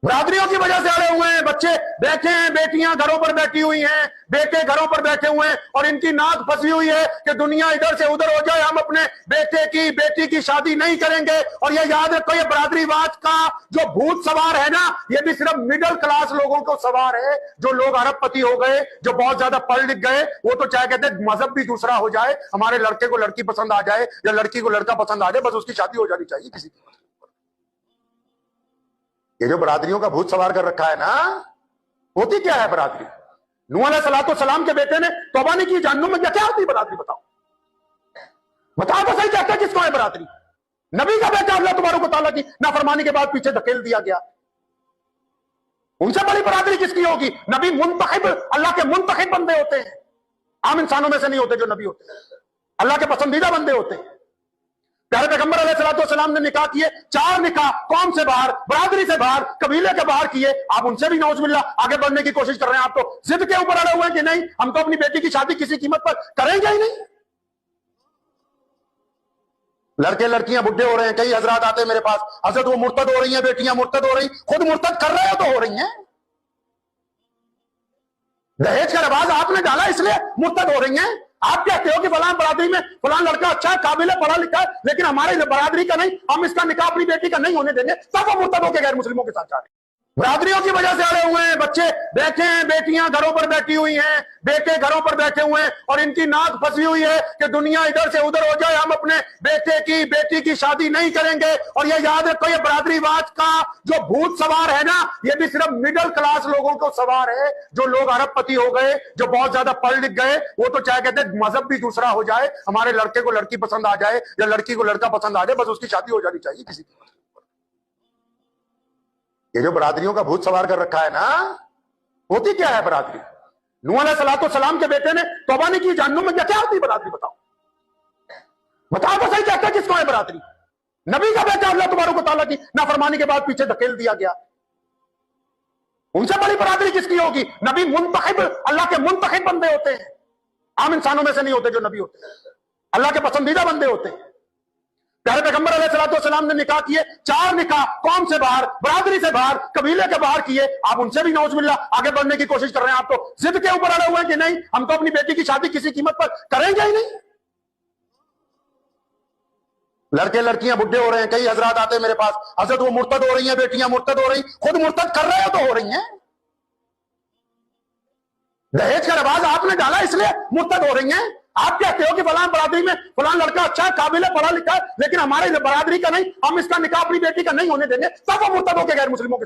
बरादरियों की वजह से अड़े हुए हैं, बच्चे बैठे हैं, बेटियां घरों पर बैठी हुई हैं, बेटे घरों पर बैठे हुए हैं और इनकी नाक फंसी हुई है कि दुनिया इधर से उधर हो जाए, हम अपने बेटे की बेटी की शादी नहीं करेंगे। और ये याद रखो, ये बरादरीवाद का जो भूत सवार है ना, ये भी सिर्फ मिडिल क्लास लोगों को सवार है। जो लोग अरबपति हो गए, जो बहुत ज्यादा पढ़ लिख गए, वो तो चाहे कहते हैं मजहब भी दूसरा हो जाए, हमारे लड़के को लड़की पसंद आ जाए या लड़की को लड़का पसंद आ जाए, बस उसकी शादी हो जानी चाहिए किसी की। ये जो बरादरियों का भूत सवार कर रखा है ना, होती क्या है बरादरी? नूह अलैहिस्सलाम के बेटे ने तौबा नहीं की, जहन्नुम में क्या होती बरादरी? बताओ बताओ तो सही, कहते किसको है बरादरी? नबी का बेटा अल्लाह तबारक व तआला की नाफरमानी के बाद पीछे धकेल दिया गया, उनसे बड़ी बरादरी किसकी होगी? नबी मुंतखब, अल्लाह के मुंतखब बंदे होते हैं, आम इंसानों में से नहीं होते जो नबी होते हैं, अल्लाह के पसंदीदा बंदे होते हैं। प्यारे पैगंबर अलैहिस्सलाम ने निकाह किए, 4 निकाह कौम से बाहर, बरादरी से बाहर, कबीले के बाहर किए। आप उनसे भी नौजुबिल्लाह आगे बढ़ने की कोशिश कर रहे हैं। आप तो जिद के ऊपर अड़े हुए हैं कि नहीं, हम तो अपनी बेटी की शादी किसी कीमत पर करेंगे ही नहीं। लड़के लड़कियां बुढ़े हो रहे हैं, कई हजरात आते हैं मेरे पास, हजरत वो मुर्तद हो रही हैं, बेटियां मुर्तद हो रही, खुद मुर्तद कर रहे हो तो हो रही हैं। दहेज का रिवाज आपने डाला इसलिए मुर्तद हो रही हैं। आप कहते हो कि फलां बरादरी में फलां लड़का अच्छा है, काबिल है, पढ़ा लिखा है, लेकिन हमारे बरादरी का नहीं, हम इसका निकाह अपनी बेटी का नहीं होने देंगे, तब वो मुर्तद होकर गैर मुस्लिमों के साथ जा रहे हैं। बरादरियों की वजह से अड़े हुए हैं, बच्चे बैठे हैं, बेटियां घरों पर बैठी हुई हैं, बेटे घरों पर बैठे हुए हैं और इनकी नाक फंसी हुई है कि दुनिया इधर से उधर हो जाए, हम अपने बेटे की बेटी की शादी नहीं करेंगे। और ये याद रखो, ये बरादरीवाद का जो भूत सवार है ना, ये भी सिर्फ मिडिल क्लास लोगों को सवार है। जो लोग अरबपति हो गए, जो बहुत ज्यादा पढ़ लिख गए, वो तो चाहे कहते हैं मजहब भी दूसरा हो जाए, हमारे लड़के को लड़की पसंद आ जाए या लड़की को लड़का पसंद आ जाए, बस उसकी शादी हो जानी चाहिए किसी की। ये जो बरादरियों का भूत सवार कर रखा है ना, होती क्या है बरादरी? नूह अलैहिस्सलाम के बेटे ने तौबा नहीं की, जहन्नुम में क्या होती बरादरी? बताओ बताओ तो सही, कहते किसको है बरादरी? नबी का बेटा अल्लाह तबारक व तआला की नाफरमानी के बाद पीछे धकेल दिया गया, उनसे बड़ी बरादरी किसकी होगी? नबी मुंतखब, अल्लाह के मुंतखब बंदे होते हैं, आम इंसानों में से नहीं होते जो नबी होते हैं, अल्लाह के पसंदीदा बंदे होते हैं। प्यारे पैगंबर अलैहिस्सलाम ने निकाह किए, 4 निकाह कौम से बाहर, बरादरी से बाहर, कबीले के बाहर किए। आप उनसे भी नौजुबिल्लाह आगे बढ़ने की कोशिश कर रहे हैं। आप तो जिद के ऊपर अड़े हुए हैं कि नहीं, हम तो अपनी बेटी की शादी किसी कीमत पर करेंगे ही नहीं। लड़के लड़कियां बुढ़े हो रहे हैं, कई हजरात आते हैं मेरे पास, हजरत वो मुर्तद हो रही हैं, बेटियां मुर्तद हो रही, खुद मुर्तद कर रहे हो तो हो रही हैं। दहेज का रिवाज आपने डाला इसलिए मुर्तद हो रही हैं। आप कहते हो कि फलां बरादरी में फलां लड़का अच्छा है, काबिल है, पढ़ा लिखा है, लेकिन हमारे बरादरी का नहीं, हम इसका निकाह अपनी बेटी का नहीं होने देंगे, तब वो मुर्तद होकर गैर मुस्लिमों के साथ